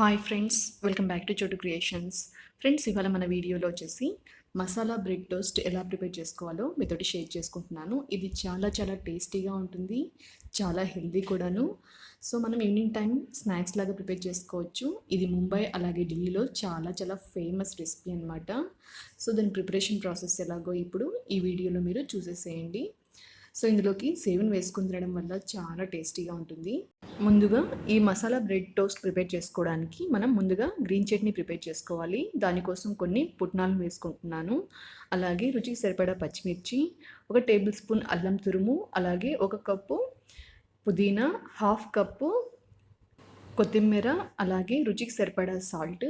Hi friends, welcome back to చోటు creations. Friends, ఇవాళ మన వీడియోలో వచ్చేసి మసాలా బ్రెడ్ టోస్ట్ ఎలా ప్రిపేర్ చేసుకోవాలో మీతోటి షేర్ చేసుకుంటున్నాను. ఇది చాలా చాలా టేస్టీగా ఉంటుంది, చాలా హెల్దీ కూడాను. సో మనం ఈవినింగ్ టైం స్నాక్స్ లాగా ప్రిపేర్ చేసుకోవచ్చు. ఇది ముంబై అలాగే ఢిల్లీలో చాలా చాలా ఫేమస్ రెసిపీ అనమాట. సో దాని ప్రిపరేషన్ ప్రాసెస్ ఎలాగో ఇప్పుడు ఈ వీడియోలో మీరు చూసేసేయండి. సో ఇందులోకి సేవన్ వేసుకుని తినడం వల్ల చాలా టేస్టీగా ఉంటుంది. ముందుగా ఈ మసాలా బ్రెడ్ టోస్ట్ ప్రిపేర్ చేసుకోవడానికి మనం ముందుగా గ్రీన్ చట్నీ ప్రిపేర్ చేసుకోవాలి. దానికోసం కొన్ని పుట్నాలు వేసుకుంటున్నాను. అలాగే రుచికి సరిపడా పచ్చిమిర్చి, 1 టేబుల్ స్పూన్ అల్లం తురుము, అలాగే 1 కప్పు పుదీనా, 1/2 కప్పు కొత్తిమీర, అలాగే రుచికి సరిపడా సాల్ట్,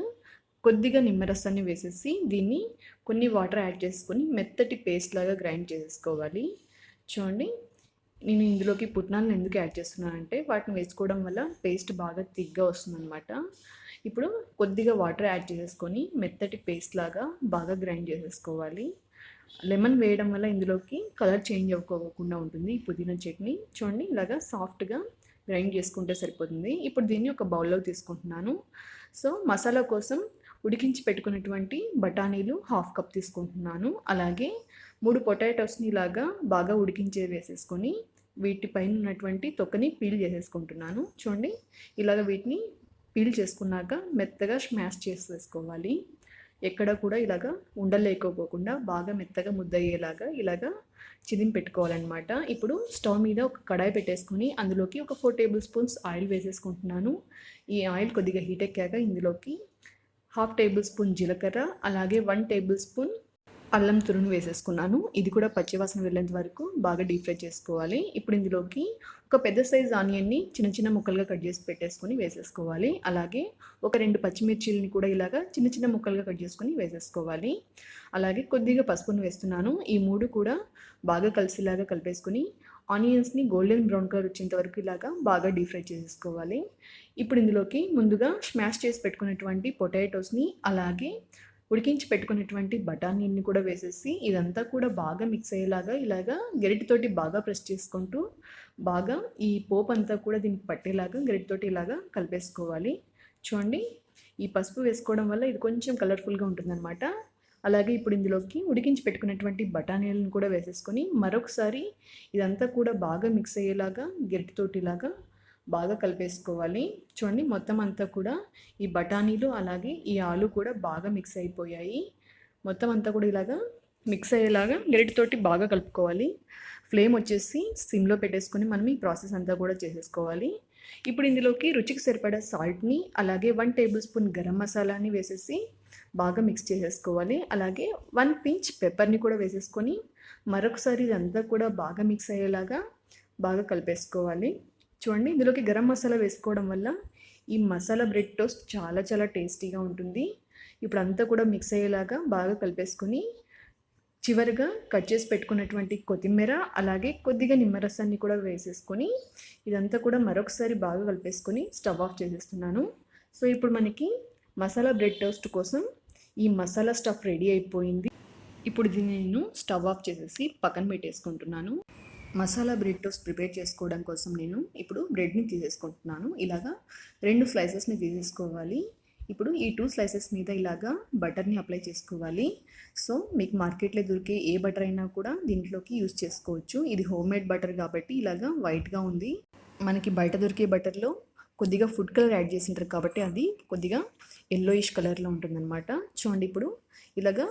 కొద్దిగా నిమ్మరసాన్ని వేసేసి దీన్ని కొన్ని వాటర్ యాడ్ చేసుకొని మెత్తటి పేస్ట్ లాగా గ్రైండ్ చేసుకోవాలి. చూడండి, నేను ఇందులోకి పుట్నాలను ఎందుకు యాడ్ చేస్తున్నానంటే వాటిని వేసుకోవడం వల్ల పేస్ట్ బాగా థిక్గా వస్తుందన్నమాట. ఇప్పుడు కొద్దిగా వాటర్ యాడ్ చేసేసుకొని మెత్తటి పేస్ట్ లాగా బాగా గ్రైండ్ చేసేసుకోవాలి. లెమన్ వేయడం వల్ల ఇందులోకి కలర్ చేంజ్ అవ్వకుండా ఉంటుంది. ఈ పుదీనా చట్నీ చూడండి ఇలాగా సాఫ్ట్గా గ్రైండ్ చేసుకుంటే సరిపోతుంది. ఇప్పుడు దీన్ని ఒక బౌల్లో తీసుకుంటున్నాను. సో మసాలా కోసం ఉడికించి పెట్టుకున్నటువంటి బఠానీలు 1/2 కప్ తీసుకుంటున్నాను. అలాగే 3 పొటాటోస్ని ఇలాగా బాగా ఉడికించే వేసేసుకొని వీటిపైన ఉన్నటువంటి తొక్కని పీల్ చేసేసుకుంటున్నాను. చూడండి ఇలాగ వీటిని పీల్ చేసుకున్నాక మెత్తగా స్మాష్ చేసేసుకోవాలి. ఎక్కడ కూడా ఇలాగా ఉండలేకపోకుండా బాగా మెత్తగా ముద్దయ్యేలాగా ఇలాగా చిదిమి పెట్టుకోవాలన్నమాట. ఇప్పుడు స్టవ్ మీద ఒక కడాయి పెట్టేసుకొని అందులోకి ఒక 4 టేబుల్ స్పూన్స్ ఆయిల్ వేసేసుకుంటున్నాను. ఈ ఆయిల్ కొద్దిగా హీట్ ఎక్కాక ఇందులోకి 1/2 టేబుల్ స్పూన్ జీలకర్ర, అలాగే 1 టేబుల్ స్పూన్ అల్లం తురుము వేసేసుకున్నాను. ఇది కూడా పచ్చివాసన వెళ్ళేంత వరకు బాగా డీప్ ఫ్రై చేసుకోవాలి. ఇప్పుడు ఇందులోకి ఒక పెద్ద సైజ్ ఆనియన్ని చిన్న చిన్న ముక్కలుగా కట్ చేసి పెట్టేసుకొని వేసేసుకోవాలి. అలాగే ఒక 2 పచ్చిమిర్చిలని కూడా ఇలాగా చిన్న చిన్న ముక్కలుగా కట్ చేసుకొని వేసేసుకోవాలి. అలాగే కొద్దిగా పసుపును వేస్తున్నాను. ఈ 3 కూడా బాగా కలిసిలాగా కలిపేసుకొని ఆనియన్స్ని గోల్డెన్ బ్రౌన్ కలర్ వచ్చేంత వరకు ఇలాగా బాగా డీప్ ఫ్రై చేసేసుకోవాలి. ఇప్పుడు ఇందులోకి ముందుగా స్మాష్ చేసి పెట్టుకున్నటువంటి పొటాటోస్ని, అలాగే ఉడికించి పెట్టుకున్నటువంటి బఠానీని కూడా వేసేసి ఇదంతా కూడా బాగా మిక్స్ అయ్యేలాగా ఇలాగా గరిటెతోటి బాగా ప్రెస్ చేసుకుంటూ బాగా ఈ పోపు అంతా కూడా దీనికి పట్టేలాగా గరిటెతోటి ఇలాగా కలిపేసుకోవాలి. చూడండి, ఈ పసుపు వేసుకోవడం వల్ల ఇది కొంచెం కలర్ఫుల్గా ఉంటుందన్నమాట. అలాగే ఇప్పుడు ఇందులోకి ఉడికించి పెట్టుకున్నటువంటి బఠానీలను కూడా వేసేసుకొని మరొకసారి ఇదంతా కూడా బాగా మిక్స్ అయ్యేలాగా గరిటెతోటి ఇలాగా బాగా కలిపేసుకోవాలి. చూడండి, మొత్తం అంతా కూడా ఈ బఠానీలు అలాగే ఈ ఆలు కూడా బాగా మిక్స్ అయిపోయాయి. మొత్తం అంతా కూడా ఇలాగా మిక్స్ అయ్యేలాగా గరిటెతోటి బాగా కలుపుకోవాలి. ఫ్లేమ్ వచ్చేసి సిమ్లో పెట్టేసుకొని మనం ఈ ప్రాసెస్ అంతా కూడా చేసేసుకోవాలి. ఇప్పుడు ఇందులోకి రుచికి సరిపడా సాల్ట్ని, అలాగే 1 టేబుల్ స్పూన్ గరం మసాలాని వేసేసి బాగా మిక్స్ చేసేసుకోవాలి. అలాగే 1 పించ్ పెప్పర్ని కూడా వేసేసుకొని మరొకసారి ఇదంతా కూడా బాగా మిక్స్ అయ్యేలాగా బాగా కలిపేసుకోవాలి. చూడండి, ఇందులోకి గరం మసాలా వేసుకోవడం వల్ల ఈ మసాలా బ్రెడ్ టోస్ట్ చాలా చాలా టేస్టీగా ఉంటుంది. ఇప్పుడు అంతా కూడా మిక్స్ అయ్యేలాగా బాగా కలిపేసుకొని చివరిగా కట్ చేసి పెట్టుకున్నటువంటి కొత్తిమీర, అలాగే కొద్దిగా నిమ్మరసాన్ని కూడా వేసేసుకొని ఇదంతా కూడా మరొకసారి బాగా కలిపేసుకొని స్టవ్ ఆఫ్ చేసేస్తున్నాను. సో ఇప్పుడు మనకి మసాలా బ్రెడ్ టోస్ట్ కోసం ఈ మసాలా స్టఫ్ రెడీ అయిపోయింది. ఇప్పుడు దీన్ని నేను స్టవ్ ఆఫ్ చేసేసి పక్కన పెట్టేసుకుంటున్నాను. మసాలా బ్రెడ్ టోస్ట్ ప్రిపేర్ చేసుకోవడం కోసం నేను ఇప్పుడు బ్రెడ్ని తీసేసుకుంటున్నాను. ఇలాగా 2 స్లైసెస్ని తీసేసుకోవాలి. ఇప్పుడు ఈ 2 స్లైసెస్ మీద ఇలాగా బటర్ని అప్లై చేసుకోవాలి. సో మీకు మార్కెట్లో దొరికే ఏ బటర్ అయినా కూడా దీంట్లోకి యూజ్ చేసుకోవచ్చు. ఇది హోమ్మేడ్ బటర్ కాబట్టి ఇలాగా వైట్గా ఉంది. మనకి బయట దొరికే బటర్లో కొద్దిగా ఫుడ్ కలర్ యాడ్ చేసింటారు కాబట్టి అది కొద్దిగా ఎల్లోయిష్ కలర్లో ఉంటుందన్నమాట. చూడండి, ఇప్పుడు ఇలాగా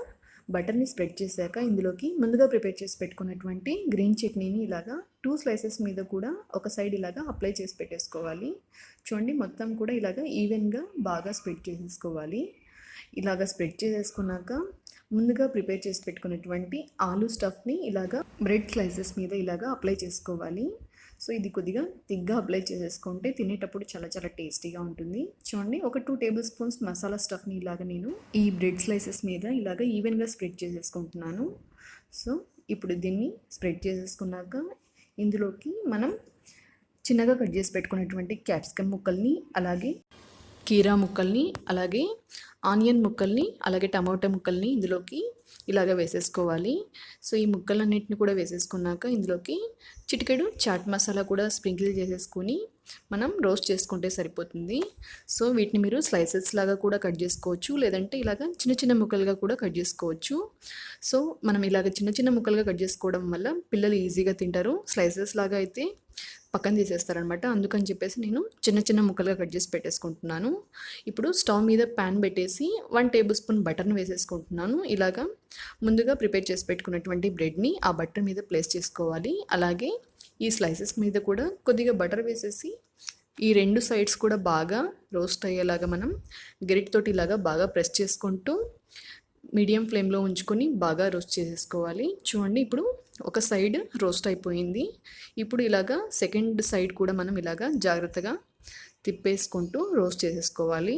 బటర్ని స్ప్రెడ్ చేశాక ఇందులోకి ముందుగా ప్రిపేర్ చేసి పెట్టుకున్నటువంటి గ్రీన్ చట్నీని ఇలాగా 2 స్లైసెస్ మీద కూడా ఒక సైడ్ ఇలాగా అప్లై చేసి పెట్టేసుకోవాలి. చూడండి, మొత్తం కూడా ఇలాగా ఈవెన్గా బాగా స్ప్రెడ్ చేసేసుకోవాలి. ఇలాగా స్ప్రెడ్ చేసేసుకున్నాక ముందుగా ప్రిపేర్ చేసి పెట్టుకున్నటువంటి ఆలూ స్టఫ్ని ఇలాగా బ్రెడ్ స్లైసెస్ మీద ఇలాగా అప్లై చేసుకోవాలి. సో ఇది కొద్దిగా థిక్గా అప్లై చేసేసుకుంటే తినేటప్పుడు చాలా చాలా టేస్టీగా ఉంటుంది. చూడండి, ఒక 2 టేబుల్ స్పూన్స్ మసాలా స్టఫ్ని ఇలాగ నేను ఈ బ్రెడ్ స్లైసెస్ మీద ఇలాగ ఈవెన్గా స్ప్రెడ్ చేసేసుకుంటున్నాను. సో ఇప్పుడు దీన్ని స్ప్రెడ్ చేసేసుకున్నాక ఇందులోకి మనం చిన్నగా కట్ చేసి పెట్టుకున్నటువంటి క్యాప్సికమ్ ముక్కల్ని, అలాగే కీరా ముక్కల్ని, అలాగే ఆనియన్ ముక్కల్ని, అలాగే టమాటా ముక్కల్ని ఇందులోకి ఇలాగ వేసేసుకోవాలి. సో ఈ ముక్కలన్నిటిని కూడా వేసేసుకున్నాక ఇందులోకి చిటికెడు చాట్ మసాలా కూడా స్ప్రింకిల్ చేసేసుకొని మనం రోస్ట్ చేసుకుంటే సరిపోతుంది. సో వీటిని మీరు స్లైసెస్ లాగా కూడా కట్ చేసుకోవచ్చు, లేదంటే ఇలాగ చిన్న చిన్న ముక్కలుగా కూడా కట్ చేసుకోవచ్చు. సో మనం ఇలాగ చిన్న చిన్న ముక్కలుగా కట్ చేసుకోవడం వల్ల పిల్లలు ఈజీగా తింటారు. స్లైసెస్ లాగా అయితే పక్కన తీసేస్తారనమాట. అందుకని చెప్పేసి నేను చిన్న చిన్న ముక్కలుగా కట్ చేసి పెట్టేసుకుంటున్నాను. ఇప్పుడు స్టవ్ మీద ప్యాన్ పెట్టేసి 1 టేబుల్ స్పూన్ బటర్ని వేసేసుకుంటున్నాను. ఇలాగా ముందుగా ప్రిపేర్ చేసి పెట్టుకున్నటువంటి బ్రెడ్ని ఆ బటర్ మీద ప్లేస్ చేసుకోవాలి. అలాగే ఈ స్లైసెస్ మీద కూడా కొద్దిగా బటర్ వేసేసి ఈ 2 సైడ్స్ కూడా బాగా రోస్ట్ అయ్యేలాగా మనం గరిటెతోటి ఇలాగా బాగా ప్రెస్ చేసుకుంటూ మీడియం ఫ్లేమ్లో ఉంచుకొని బాగా రోస్ట్ చేసేసుకోవాలి. చూడండి, ఇప్పుడు ఒక సైడ్ రోస్ట్ అయిపోయింది. ఇప్పుడు ఇలాగా సెకండ్ సైడ్ కూడా మనం ఇలాగా జాగ్రత్తగా తిప్పేసుకుంటూ రోస్ట్ చేసేసుకోవాలి.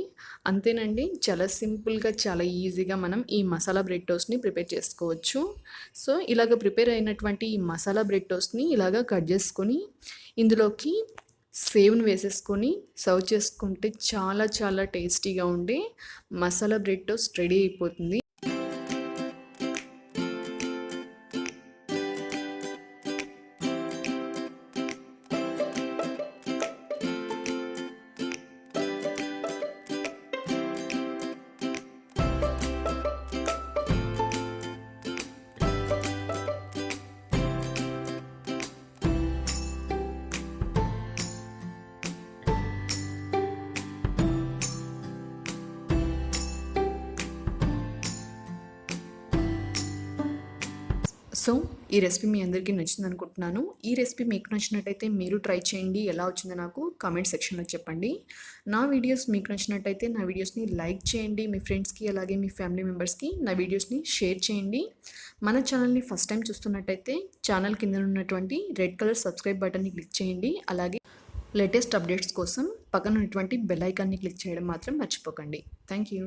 అంతేనండి, చాలా సింపుల్గా చాలా ఈజీగా మనం ఈ మసాలా బ్రెడ్ టోస్ట్ని ప్రిపేర్ చేసుకోవచ్చు. సో ఇలాగ ప్రిపేర్ అయినటువంటి ఈ మసాలా బ్రెడ్ టోస్ట్ని ఇలాగ కట్ చేసుకొని ఇందులోకి సేవ్ని వేసేసుకొని సర్వ్ చేసుకుంటే చాలా చాలా టేస్టీగా ఉండే మసాలా బ్రెడ్ టోస్ట్ రెడీ అయిపోతుంది. సో ఈ రెసిపీ మీ అందరికీ నచ్చింది అనుకుంటున్నాను. ఈ రెసిపీ మీకు నచ్చినట్టయితే మీరు ట్రై చేయండి. ఎలా వచ్చిందో నాకు కామెంట్ సెక్షన్లో చెప్పండి. నా వీడియోస్ మీకు నచ్చినట్టయితే నా వీడియోస్ని లైక్ చేయండి. మీ ఫ్రెండ్స్కి అలాగే మీ ఫ్యామిలీ మెంబర్స్కి నా వీడియోస్ని షేర్ చేయండి. మన ఛానల్ని ఫస్ట్ టైం చూస్తున్నట్టయితే ఛానల్ కింద ఉన్నటువంటి రెడ్ కలర్ సబ్స్క్రైబ్ బటన్ని క్లిక్ చేయండి. అలాగే లేటెస్ట్ అప్డేట్స్ కోసం పక్కన ఉన్నటువంటి బెల్ ఐకాన్ని క్లిక్ చేయడం మాత్రం మర్చిపోకండి. Thank you.